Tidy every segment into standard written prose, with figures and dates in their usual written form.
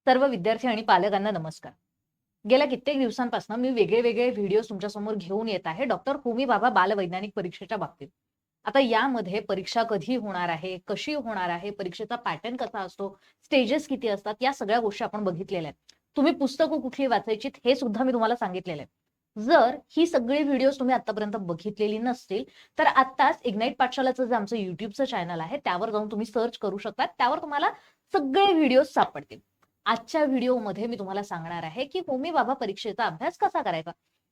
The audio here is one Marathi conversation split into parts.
सर्व विद्यार्थी आणि पालकांना नमस्कार. गेल्या कित्येक दिवसांपासून मी वेगळे व्हिडिओज तुमच्यासमोर घेऊन येत आहे डॉक्टर होमी भाभा बालवैज्ञानिक परीक्षेच्या बाबतीत. आता यामध्ये परीक्षा कधी होणार आहे, कशी होणार आहे, परीक्षेचा पॅटर्न कसा असतो, स्टेजेस किती असतात, या सगळ्या गोष्टी आपण बघितलेल्या आहेत. तुम्ही पुस्तकं कुठली वाचायचीत हे सुद्धा मी तुम्हाला सांगितलेलं आहे. जर ही सगळी व्हिडिओज तुम्ही आतापर्यंत बघितलेली नसतील, तर आत्ताच इग्नाइट पाठशालाचं जे आमचं YouTubeचं चॅनल आहे, त्यावर जाऊन तुम्ही सर्च करू शकता. त्यावर तुम्हाला सगळे व्हिडिओज सापडतील. आजच्या व्हिडिओमध्ये मी तुम्हाला सांगणार आहे, की होमी भाभा परीक्षेचा अभ्यास कसा करायचा.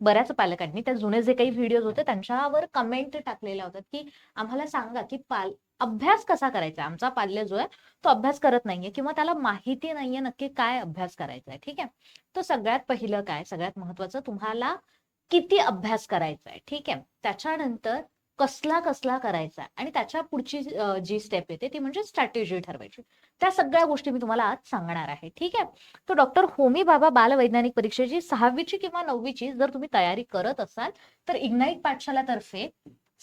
बऱ्याच पालकांनी त्या जुने जे काही व्हिडिओज होते त्यांच्यावर कमेंट टाकलेल्या होत्या, की आम्हाला सांगा, की अभ्यास कसा करायचा. आमचा पाल्य जो आहे तो अभ्यास करत नाहीये किंवा त्याला माहिती नाहीये नक्की काय अभ्यास करायचा आहे. ठीक आहे. तर सगळ्यात पहिलं काय, सगळ्यात महत्वाचं तुम्हाला किती अभ्यास करायचा आहे. ठीक आहे. त्याच्यानंतर कसला कसला करायचा आणि त्याच्या पुढची जी स्टेप येते ती म्हणजे स्ट्रॅटेजी ठरवायची. त्या सगळ्या गोष्टी मी तुम्हाला आज सांगणार आहे. ठीक आहे. तर डॉक्टर होमी भाभा बालवैज्ञानिक परीक्षेची 6वीची किंवा 9वीची जर तुम्ही तयारी करत असाल तर इग्नाइट पाठशालातर्फे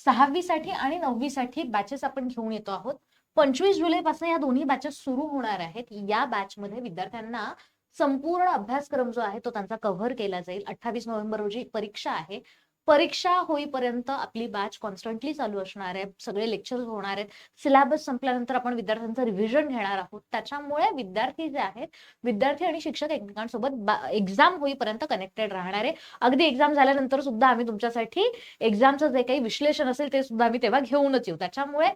6वी साठी आणि 9वी साठी बॅचेस आपण घेऊन येतो आहोत. 25 जुलैपासून या दोन्ही बॅचेस सुरू होणार आहेत. या बॅचमध्ये विद्यार्थ्यांना संपूर्ण अभ्यासक्रम जो आहे तो त्यांचा कव्हर केला जाईल. 28 नोव्हेंबर रोजी परीक्षा आहे. परीक्षा होईपर्यंत आपली बॅच कॉन्स्टंटली चालू असणार आहे. सगळे लेक्चर्स होणार आहेत. सिलेबस संपल्यानंतर आपण विद्यार्थ्यांचं रिव्हिजन घेणार आहोत. त्याच्यामुळे विद्यार्थी जे आहेत, विद्यार्थी आणि शिक्षक एकमेकांसोबत एक्झाम होईपर्यंत कनेक्टेड राहणार आहे. अगदी एक्झाम झाल्यानंतर सुद्धा आम्ही तुमच्यासाठी एक्झामचं जे काही विश्लेषण असेल ते सुद्धा आम्ही तेव्हा घेऊनच येऊ. त्याच्यामुळे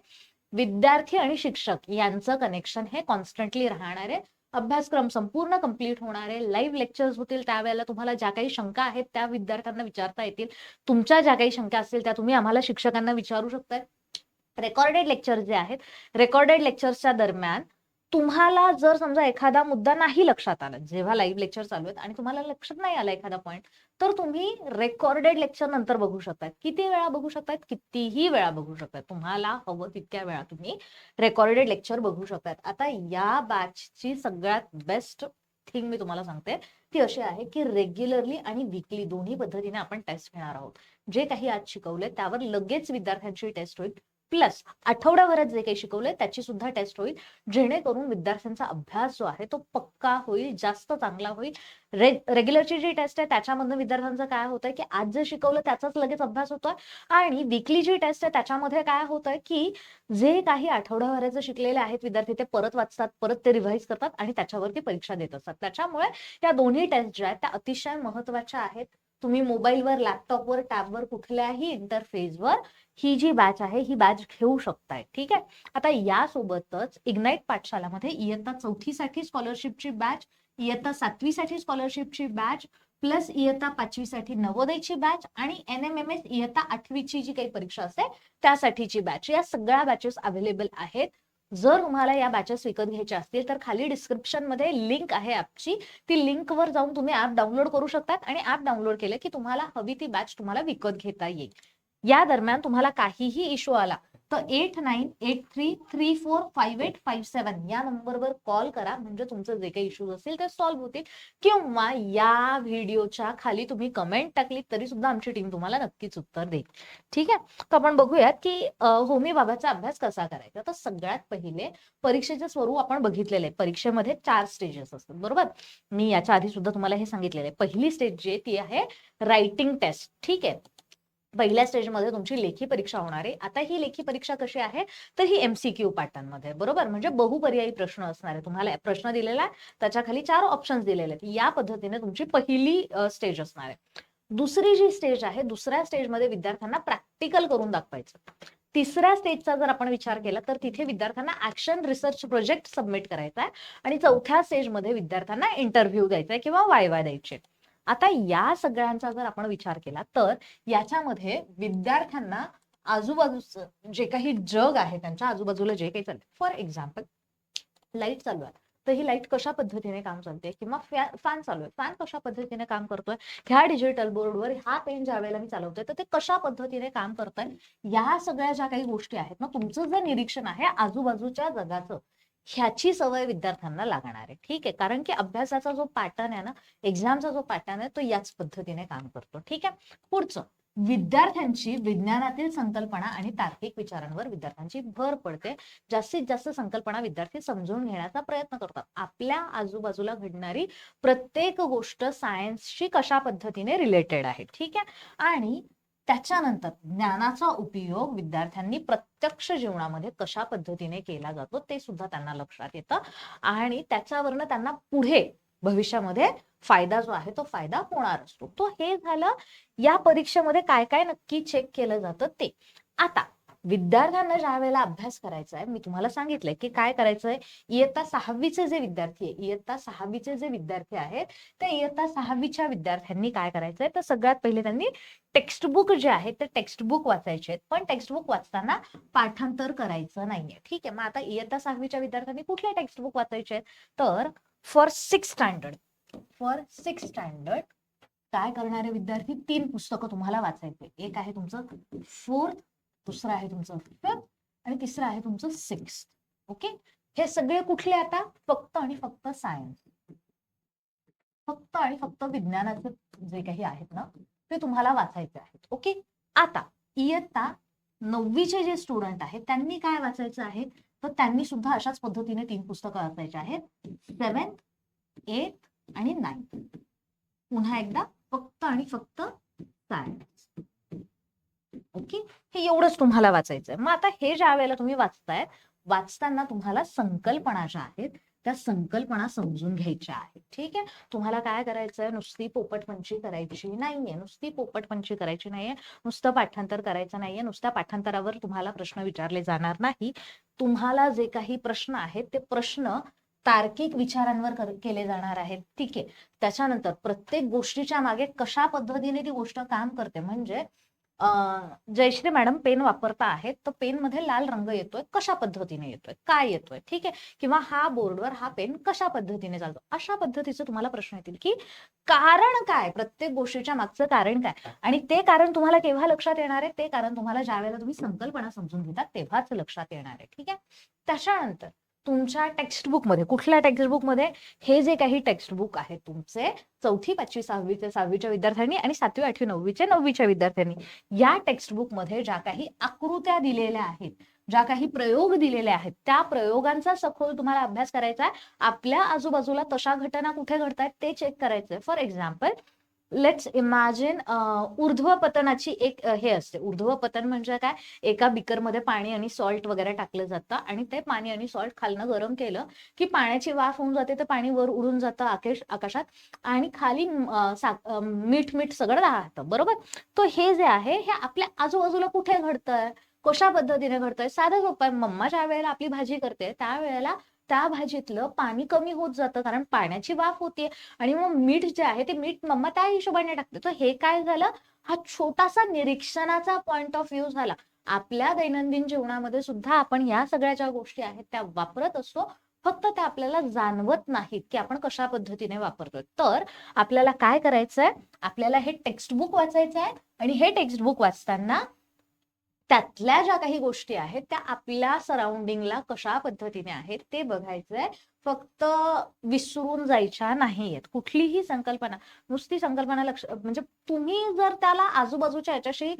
विद्यार्थी आणि शिक्षक यांचं कनेक्शन हे कॉन्स्टंटली राहणार आहे. अभ्यासक्रम संपूर्ण कंप्लीट होणार आहे. लाईव्ह लेक्चर्स होतील. त्यावेळेला तुम्हाला ज्या काही शंका आहेत त्या विद्यार्थ्यांना विचारता येतील. तुमच्या ज्या काही शंका असतील त्या तुम्ही आम्हाला शिक्षकांना विचारू शकता. रेकॉर्डेड लेक्चर जे आहेत, रेकॉर्डेड लेक्चर्सच्या दरम्यान तुम्हाला जर समजा एखादा मुद्दा नाही लक्षात आला, जेव्हा लाईव्ह लेक्चर चालू आहेत आणि तुम्हाला लक्षात नाही आला एखादा पॉईंट, तर तुम्ही रेकॉर्डेड लेक्चर नंतर बघू शकता. किती वेळा बघू शकतात? कितीही वेळा बघू शकतात. तुम्हाला हवं तितक्या वेळा तुम्ही रेकॉर्डेड लेक्चर बघू शकतात. आता या बॅचची सगळ्यात बेस्ट थिंग मी तुम्हाला सांगते, ती अशी आहे की रेग्युलरली आणि वीकली दोन्ही पद्धतीने आपण टेस्ट घेणार आहोत. जे काही आज शिकवले त्यावर लगेच विद्यार्थ्यांची टेस्ट होईल. प्लस आठवड्याभरात जे काही शिकवलंय त्याची सुद्धा टेस्ट होईल, जेणेकरून विद्यार्थ्यांचा अभ्यास जो आहे तो पक्का होईल, जास्त चांगला होईल. रेग्युलरची जी टेस्ट आहे त्याच्यामधनं विद्यार्थ्यांचं काय होतंय की आज जे शिकवलं त्याचाच लगेच अभ्यास होतोय, आणि वीकली जी टेस्ट आहे त्याच्यामध्ये काय होतंय की जे काही आठवड्याभराचं शिकलेले आहेत विद्यार्थी ते परत वाचतात, परत ते रिव्हाइज करतात आणि त्याच्यावरती परीक्षा देत असतात. त्याच्यामुळे या दोन्ही टेस्ट ज्या आहेत त्या अतिशय महत्वाच्या आहेत. तुम्ही मोबाईलवर, लॅपटॉपवर, टॅबवर, कुठल्याही इंटरफेसवर ही जी बॅच आहे ही बॅच घेऊ शकताय. ठीक आहे. आता यासोबतच इग्नाइट पाठशालामध्ये इयत्ता 4थी साठी स्कॉलरशिपची बॅच, इयत्ता 7वी साठी स्कॉलरशिपची बॅच, प्लस इयत्ता 5वी साठी नवोदयची बॅच आणि NMMS इयत्ता 8वीची जी काही परीक्षा असते त्यासाठीची बॅच, या सगळ्या बॅचेस अवेलेबल आहेत. जर तुम्हाला या बॅचेस विकत घ्यायच्या असतील तर खाली डिस्क्रिप्शन मध्ये लिंक आहे ऍपची. ती लिंकवर जाऊन तुम्ही ऍप डाउनलोड करू शकतात आणि ऍप डाउनलोड केलं की तुम्हाला हवी ती बॅच तुम्हाला विकत घेता येईल. या दरम्यान तुम्हाला काहीही इश्यू आला तर 8983345857 या नंबरवर कॉल करा, म्हणजे तुमचं जे काही इश्यूज असतील ते सॉल्व्ह होतील. किंवा या व्हिडिओच्या खाली तुम्ही कमेंट टाकली तरी सुद्धा आमची टीम तुम्हाला नक्कीच उत्तर देईल. ठीक आहे. तर आपण बघूयात की होमी भाभाचा अभ्यास कसा करायचा. तर सगळ्यात पहिले परीक्षेचे स्वरूप आपण बघितलेले आहे. परीक्षेमध्ये 4 स्टेजेस असतात, बरोबर. मी याच्या आधी सुद्धा तुम्हाला हे सांगितलेलं आहे. पहिली स्टेज जी आहे ती आहे रायटिंग टेस्ट. ठीक आहे. पहिल्या स्टेजमध्ये तुमची लेखी परीक्षा होणार आहे. आता ही लेखी परीक्षा कशी आहे तर ही MCQ पॅटर्न मध्ये, बरोबर, म्हणजे बहुपर्यायी प्रश्न असणार आहे. तुम्हाला प्रश्न दिलेला आहे, त्याच्या खाली 4 ऑप्शन्स दिलेले आहेत. या पद्धतीने तुमची पहिली स्टेज असणार आहे. दुसरी जी स्टेज आहे, दुसऱ्या स्टेजमध्ये विद्यार्थ्यांना प्रॅक्टिकल करून दाखवायचं. तिसऱ्या स्टेजचा जर आपण विचार केला तर तिथे विद्यार्थ्यांना ऍक्शन रिसर्च प्रोजेक्ट सबमिट करायचा आहे. आणि चौथ्या स्टेजमध्ये विद्यार्थ्यांना इंटरव्ह्यू द्यायचा आहे किंवा वायवा द्यायचे. आता या सगळ्यांचा जर आपण विचार केला तर याच्यामध्ये विद्यार्थ्यांना आजूबाजूचं जे काही जग आहे, त्यांच्या आजूबाजूला जे काही चाललंय, फॉर एक्झाम्पल लाईट चालू आहे तर ही लाईट कशा पद्धतीने काम चालते, किंवा फॅन चालू आहे, फॅन कशा पद्धतीने काम करतोय, ह्या डिजिटल बोर्डवर हा पेन ज्या वेळेला मी चालवतोय तर ते कशा पद्धतीने काम करतोय, या सगळ्या ज्या काही गोष्टी आहेत ना, तुमचं जे निरीक्षण आहे आजूबाजूच्या जगाचं, ह्याची सवय विद्यार्थ्यांना लागणार आहे. ठीक आहे. कारण की अभ्यासाचा जो पॅटर्न आहे ना, एक्झामचा जो पॅटर्न आहे तो याच पद्धतीने काम करतो. ठीक आहे. पुढचं विद्यार्थ्यांची विज्ञानातील संकल्पना आणि तार्किक विचारांवर विद्यार्थ्यांची भर पडते. जास्तीत जास्त संकल्पना विद्यार्थी समजून घेण्याचा प्रयत्न करतात. आपल्या आजूबाजूला घडणारी प्रत्येक गोष्ट सायन्सशी कशा पद्धतीने रिलेटेड आहे, ठीक आहे. आणि त्याच्यानंतर ज्ञानाचा उपयोग विद्यार्थ्यांनी प्रत्यक्ष जीवनामध्ये कशा पद्धतीने केला जातो ते सुद्धा त्यांना लक्षात येतं आणि त्याच्यावरनं त्यांना पुढे भविष्यामध्ये फायदा जो आहे तो फायदा होणार असतो. तो हे झालं या परीक्षेमध्ये काय काय नक्की चेक केलं जातं ते. आता विद्यार्थ्यांना ज्या वेळेला अभ्यास करायचा आहे, मी तुम्हाला सांगितलंय की काय करायचंय. इयत्ता 6वीचे जे विद्यार्थी आहे, इयत्ता 6वीचे जे विद्यार्थी आहेत, त्या इयत्ता 6वीच्या विद्यार्थ्यांनी काय करायचंय, तर सगळ्यात पहिले त्यांनी टेक्स्टबुक जे आहे ते टेक्स्टबुक वाचायचे आहेत. पण टेक्स्टबुक वाचताना पाठांतर करायचं नाहीये, ठीक आहे. मग आता इयत्ता 6वीच्या विद्यार्थ्यांनी कुठले टेक्स्टबुक वाचायचे आहेत, तर फॉर सिक्स स्टँडर्ड काय करणारे विद्यार्थी 3 पुस्तकं तुम्हाला वाचायचे. एक आहे तुमचं 4th, दुसरं आहे तुमचं 5th आणि तिसरं आहे तुमचं 6th. ओके. हे सगळे कुठले आता फक्त आणि फक्त सायन्स, फक्त आणि फक्त विज्ञानाचे जे काही आहेत ना ते तुम्हाला वाचायचे आहेत. ओके. आता इयत्ता 9वीचे जे स्टुडंट आहेत त्यांनी काय वाचायचं आहे, तर त्यांनी सुद्धा अशाच पद्धतीने 3 पुस्तकं वाचायची आहेत. 7th, 8th आणि 9th. पुन्हा एकदा फक्त आणि फक्त सायन्स. ओके. हे एवढंच तुम्हाला वाचायचंय. मग आता हे ज्या वेळेला तुम्ही वाचताय, वाचताना तुम्हाला संकल्पना ज्या आहेत त्या संकल्पना समजून घ्यायच्या आहेत, ठीक आहे. तुम्हाला काय करायचंय, नुसती पोपटपंची करायची नाहीये, नुसतं पाठांतर करायचं नाहीये. नुसत्या पाठांतरावर तुम्हाला प्रश्न विचारले जाणार नाही. तुम्हाला जे काही प्रश्न आहेत ते प्रश्न तार्किक विचारांवर केले जाणार आहेत, ठीक आहे. त्याच्यानंतर प्रत्येक गोष्टीच्या मागे कशा पद्धतीने ती गोष्ट काम करते, म्हणजे जयश्री मॅडम पेन वापरता आहेत, तर पेन मध्ये लाल रंग येतोय, कशा पद्धतीने येतोय, काय येतोय, ठीक आहे. किंवा हा बोर्डवर हा पेन कशा पद्धतीने चालतो, अशा पद्धतीचे तुम्हाला प्रश्न येतील की कारण काय, प्रत्येक गोष्टीच्या मागचं कारण काय. आणि ते कारण तुम्हाला केव्हा लक्षात येणार आहे, ते कारण तुम्हाला ज्या वेळेला तुम्ही संकल्पना समजून घेतात तेव्हाच लक्षात येणार आहे, ठीक आहे. त्याच्यानंतर तुमच्या टेक्स्टबुकमध्ये, कुठल्या टेक्स्टबुकमध्ये, हे जे काही टेक्स्टबुक आहे तुमचे 4थी, 5वी, 6वीचे 6वीच्या विद्यार्थ्यांनी आणि 7वी, 8वी, 9वीचे 9वीच्या विद्यार्थ्यांनी, या टेक्स्टबुकमध्ये ज्या काही आकृत्या दिलेल्या आहेत, ज्या काही प्रयोग दिलेले आहेत, त्या प्रयोगांचा सखोल तुम्हाला अभ्यास करायचा आहे. आपल्या आजूबाजूला तशा घटना कुठे घडतायत ते चेक करायचंय. फॉर एक्झाम्पल, लेट्स इमॅजिन ऊर्ध्वपतनाची एक हे असते. ऊर्ध्वपतन म्हणजे काय, एका बिकरमध्ये पाणी आणि सॉल्ट वगैरे टाकलं जातं आणि ते पाणी आणि सॉल्ट खालनं गरम केलं की पाण्याची वाफ होऊन जाते, तर पाणी वर उडून जातं आकाशात आणि खाली मीठ सगळं राहतं, बरोबर. तो हे जे आहे हे आपल्या आजूबाजूला कुठे घडतंय, कशा पद्धतीने घडतंय. साधा सोपा आहे. मम्मा ज्या वेळेला आपली भाजी करते त्यावेळेला त्या भाजीतलं पाणी कमी होत जातं कारण पाण्याची वाफ होते आणि मग मीठ जे आहे ते मीठ मम्मा त्या हिशोबाने टाकते. तर हे काय झालं, हा छोटासा निरीक्षणाचा पॉइंट ऑफ व्ह्यू झाला. आपल्या दैनंदिन जीवनामध्ये सुद्धा आपण या सगळ्या ज्या गोष्टी आहेत त्या वापरत असतो, फक्त त्या आपल्याला जाणवत नाहीत की आपण कशा पद्धतीने वापरतोय. तर आपल्याला काय करायचंय, आपल्याला हे टेक्स्टबुक वाचायचं आहे आणि हे टेक्स्टबुक वाचताना त्यातल्या ज्या काही गोष्टी आहेत त्या आपल्या सराउंडिंगला कशा पद्धतीने आहेत ते बघायचंय. फक्त विसरून जायच्या नाहीयेत. कुठलीही संकल्पना, नुसती संकल्पना म्हणजे तुम्ही जर त्याला आजूबाजूच्या याच्याशी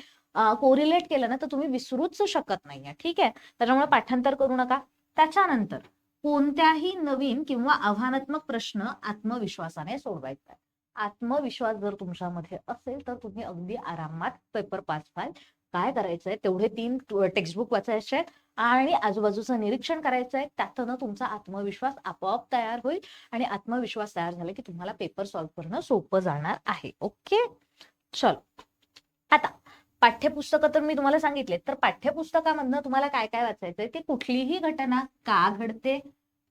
कोरिलेट केलं ना तर तुम्ही विसरूच शकत नाहीये, ठीक आहे. त्याच्यामुळे पाठांतर करू नका. त्याच्यानंतर कोणत्याही नवीन किंवा आव्हानात्मक प्रश्न आत्मविश्वासाने सोडवायचा आहे. आत्मविश्वास जर तुमच्यामध्ये असेल तर तुम्ही अगदी आरामात पेपर पास व्हाल. काय करायचंय, तेवढे 3 टेक्स्टबुक वाचायचे आहेत आणि आजूबाजूचं निरीक्षण करायचंय. त्यातनं तुमचा आत्मविश्वास आपोआप तयार होईल आणि आत्मविश्वास तयार झाला की तुम्हाला पेपर सॉल्व्ह करणं सोपं जाणार आहे. ओके. चलो, आता पाठ्यपुस्तकं तर मी तुम्हाला सांगितले. तर पाठ्यपुस्तकामधनं तुम्हाला काय काय वाचायचंय, ते कुठलीही घटना का घडते,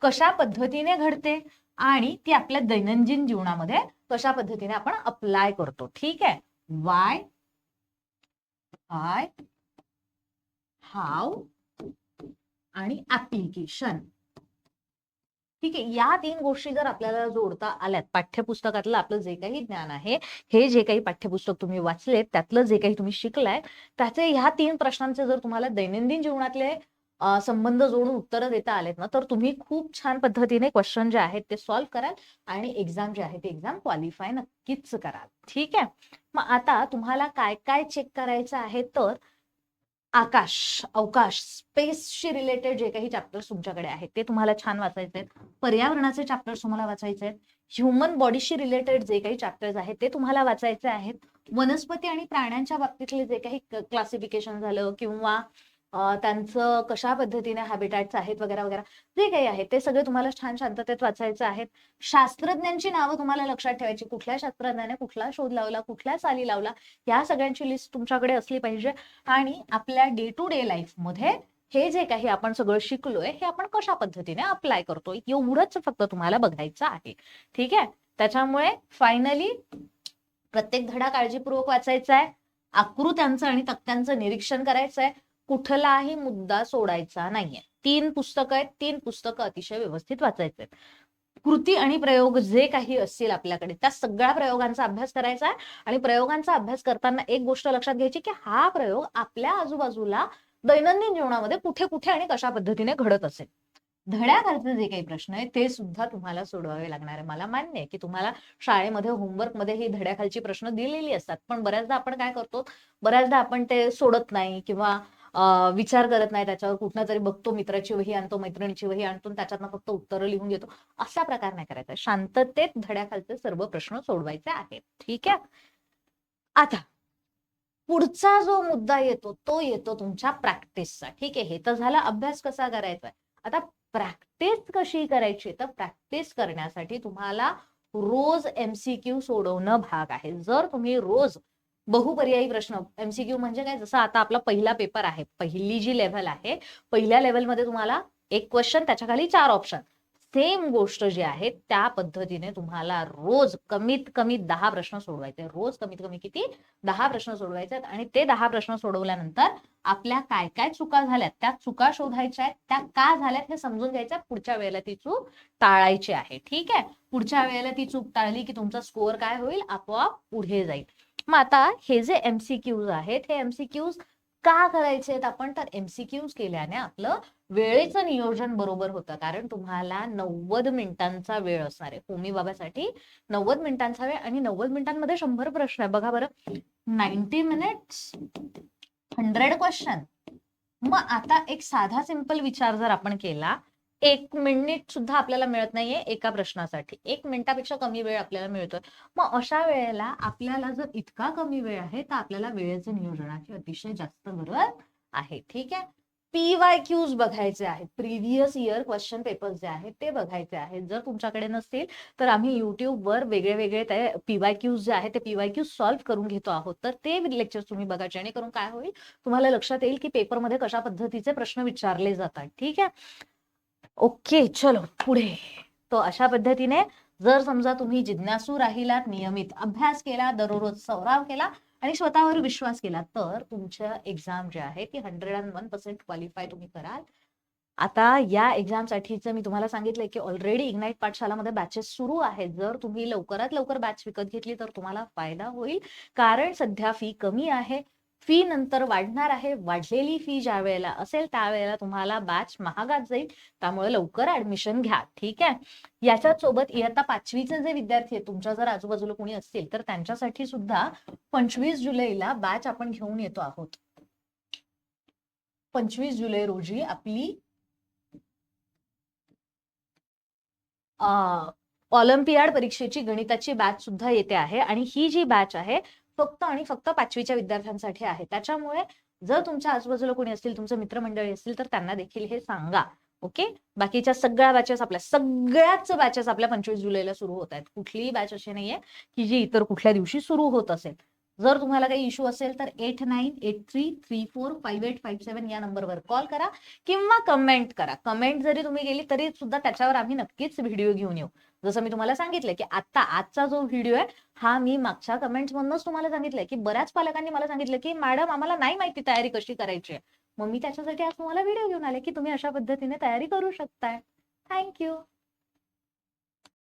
कशा पद्धतीने घडते आणि ती आपल्या दैनंदिन जीवनामध्ये कशा पद्धतीने आपण अप्लाय करतो, ठीक आहे. वाय, आय, हाव आणि ऍप्लिकेशन, ठीक आहे. या 3 गोष्टी जर आपल्याला जोडता आल्यात, पाठ्यपुस्तकातलं आपलं जे काही ज्ञान आहे, हे जे काही पाठ्यपुस्तक तुम्ही वाचलेत, त्यातलं जे काही तुम्ही शिकलाय, त्याचे ह्या 3 प्रश्नांचे जर तुम्हाला दैनंदिन जीवनातले संबंध जोडून उत्तरं देता आलेत ना, तर तुम्ही खूप छान पद्धतीने क्वेश्चन जे आहेत ते सॉल्व्ह कराल आणि एक्झाम जे आहे ते एक्झाम क्वालिफाय नक्कीच कराल. ठीक आहे. मग आता तुम्हाला काय काय चेक करायचं आहे, तर आकाश, अवकाश, स्पेसशी रिलेटेड जे काही चॅप्टर्स तुमच्याकडे आहेत ते तुम्हाला छान वाचायचे आहेत. पर्यावरणाचे चॅप्टर्स तुम्हाला वाचायचे आहेत. ह्युमन बॉडीशी रिलेटेड जे काही चॅप्टर्स आहेत ते तुम्हाला वाचायचे आहेत. वनस्पती आणि प्राण्यांच्या बाबतीतले जे काही क्लासिफिकेशन झालं किंवा त्यांचं कशा पद्धतीने हॅबिटॅट्स आहेत वगैरे वगैरे जे काही आहे ते सगळे तुम्हाला छान शांततेत वाचायचं आहेत. शास्त्रज्ञांची नावं तुम्हाला लक्षात ठेवायची. कुठल्या शास्त्रज्ञाने कुठला शोध लावला, कुठल्या साली लावला, या सगळ्यांची लिस्ट तुमच्याकडे असली पाहिजे. आणि आपल्या डे टू डे लाईफ मध्ये हे जे काही आपण सगळं शिकलोय हे आपण कशा पद्धतीने अप्लाय करतोय एवढंच फक्त तुम्हाला बघायचं आहे. ठीक आहे. त्याच्यामुळे फायनली प्रत्येक धडा काळजीपूर्वक वाचायचा आहे. आकृत्यांचं आणि तक्त्यांचं निरीक्षण करायचं आहे. कुठलाही मुद्दा सोडायचा नाहीये. 3 पुस्तकं आहेत. 3 पुस्तकं अतिशय व्यवस्थित वाचायचे आहेत. कृती आणि प्रयोग जे काही असतील आपल्याकडे त्या सगळ्या प्रयोगांचा अभ्यास करायचा आहे. आणि प्रयोगांचा अभ्यास करताना एक गोष्ट लक्षात घ्यायची की हा प्रयोग आपल्या आजूबाजूला दैनंदिन जीवनामध्ये कुठे कुठे आणि कशा पद्धतीने घडत असेल. धड्याखालचे जे काही प्रश्न आहेत ते सुद्धा तुम्हाला सोडवावे लागणार आहे. मला मान्य आहे की तुम्हाला शाळेमध्ये होमवर्कमध्ये ही धड्याखालची प्रश्न दिलेली असतात, पण बऱ्याचदा आपण काय करतो, बऱ्याचदा आपण ते सोडत नाही किंवा विचार करत नाही त्याच्यावर. कुठनं तरी बघतो, मित्राची वही आणतो, मैत्रिणीची वही आणतो, त्याच्यातनं फक्त उत्तरं लिहून घेतो. असा प्रकार नाही करायचा. शांततेत धड्याखालचे सर्व प्रश्न सोडवायचे आहेत. ठीक आहे. आता पुढचा जो मुद्दा येतो तो येतो तुमच्या प्रॅक्टिसचा. ठीक आहे. हे तर झाला अभ्यास कसा करायचा. आता प्रॅक्टिस कशी करायची, तर प्रॅक्टिस करण्यासाठी तुम्हाला रोज एमसीक्यू सोडवणं भाग आहे. जर तुम्ही रोज बहुपर्यायी प्रश्न, एमसीक्यू म्हणजे काय, जसं आता आपला पहिला पेपर आहे, पहिली जी लेव्हल आहे, पहिल्या लेव्हलमध्ये तुम्हाला एक क्वेश्चन, त्याच्या खाली 4 ऑप्शन, सेम गोष्ट जी आहे त्या पद्धतीने तुम्हाला रोज कमीत कमी 10 प्रश्न सोडवायचे. रोज कमीत कमी किती, 10 प्रश्न सोडवायचे आहेत. आणि ते 10 प्रश्न सोडवल्यानंतर आपल्या काय काय चुका झाल्यात त्या चुका शोधायच्या आहेत, त्या का झाल्यात हे समजून घ्यायचं. पुढच्या वेळेला ती चूक टाळायची आहे. ठीक आहे. पुढच्या वेळेला ती चूक टाळली की तुमचा स्कोअर काय होईल, आपोआप पुढे जाईल. मग आता हे जे एमसीक्यूज आहेत हे एमसीक्यूज का करायचे आहेत आपण, तर एमसीक्यूज केल्याने आपलं वेळेचं नियोजन बरोबर होतं. कारण तुम्हाला 90 मिनिटांचा वेळ असणार आहे होमी बाबासाठी. 90 मिनिटांचा वेळ आणि 90 मिनिटांमध्ये 100 प्रश्न आहे. बघा बरं, 90 मिनिट्स 100 क्वेश्चन. मग आता एक साधा सिंपल विचार जर आपण केला, 1 मिनिट सुद्धा आपल्याला मिळत नाहीये एका प्रश्नासाठी. 1 मिनिटापेक्षा कमी वेळ आपल्याला मिळतोय. मग अशा वेळेला आपल्याला जर इतका कमी वेळ आहे तर आपल्याला वेळेचं नियोजनाची अतिशय जास्त गरज आहे. ठीक आहे. PYQs बघायचे आहेत. प्रिव्हियस इयर क्वेश्चन पेपर्स जे आहेत ते बघायचे आहेत. जर तुमच्याकडे नसतील तर आम्ही युट्यूबवर वेगळे वेगळे ते PYQs जे आहेत ते PYQs सॉल्व्ह करून घेतो आहोत. तर ते लेक्चर तुम्ही बघा, जेणेकरून काय होईल, तुम्हाला लक्षात येईल की पेपरमध्ये कशा पद्धतीचे प्रश्न विचारले जातात. ठीक आहे. ओके, चलो पुढे. तो अशा पद्धतीने जर समजा तुम्ही जिज्ञासू राहिलात, नियमित अभ्यास केला, दररोज सराव केला आणि स्वतःवर विश्वास केला, तर तुमच्या एक्झाम जे आहे ती 101% क्वालिफाय तुम्ही कराल. आता या एक्झामसाठीच मी तुम्हाला सांगितलंय की ऑलरेडी इग्नाइट पाठशालामध्ये बॅचेस सुरू आहेत. जर तुम्ही लवकरात लवकर बॅच विकत घेतली तर तुम्हाला फायदा होईल. कारण सध्या फी कमी आहे, फी नंतर वाढणार आहे. वाढलेली फी ज्या वेळेला असेल त्यावेळेला तुम्हाला बॅच महागात जाईल. त्यामुळे लवकर ऍडमिशन घ्या. ठीक आहे. याच्याच सोबत इयत्ता 5वीचे जे विद्यार्थी आहेत, तुमच्या जर आजूबाजूला कोणी असतील तर त्यांच्यासाठी सुद्धा 25 जुलैला बॅच आपण घेऊन येतो आहोत. 25 जुलै रोजी आपली ऑलिम्पियाड परीक्षेची गणिताची बॅच सुद्धा येते आहे. आणि ही जी बॅच आहे फक्त आणि फक्त 5वीच्या विद्यार्थ्यांसाठी आहे. त्याच्यामुळे जर तुमच्या आजूबाजूला कोणी असतील, तुमचे मित्रमंडळी असतील, तर त्यांना देखील हे सांगा. ओके. बाकीच्या सगळ्या बॅचेस, आपल्या सगळ्याच बॅचेस आपल्या 25 जुलैला सुरू होत आहेत. कुठलीही बॅच अशी नाहीये की जी इतर कुठल्या दिवशी सुरू होत असेल. जर तुम्हाला काही इश्यू असेल तर 8983345857 या नंबरवर कॉल करा किंवा कमेंट करा. कमेंट जरी तुम्ही केली तरी सुद्धा त्याच्यावर आम्ही नक्कीच व्हिडिओ घेऊन येऊ. जसं मी तुम्हाला सांगितलं की आजचा जो व्हिडिओ आहे हा मी मागच्या कमेंट्स मधूनच तुम्हाला सांगितलंय की बऱ्याच पालकांनी मला सांगितलं की मॅडम आम्हाला नाही माहिती तयारी कशी करायची आहे. मग मी त्याच्यासाठी आज तुम्हाला व्हिडिओ घेऊन आले की तुम्ही अशा पद्धतीने तयारी करू शकताय. थँक्यू.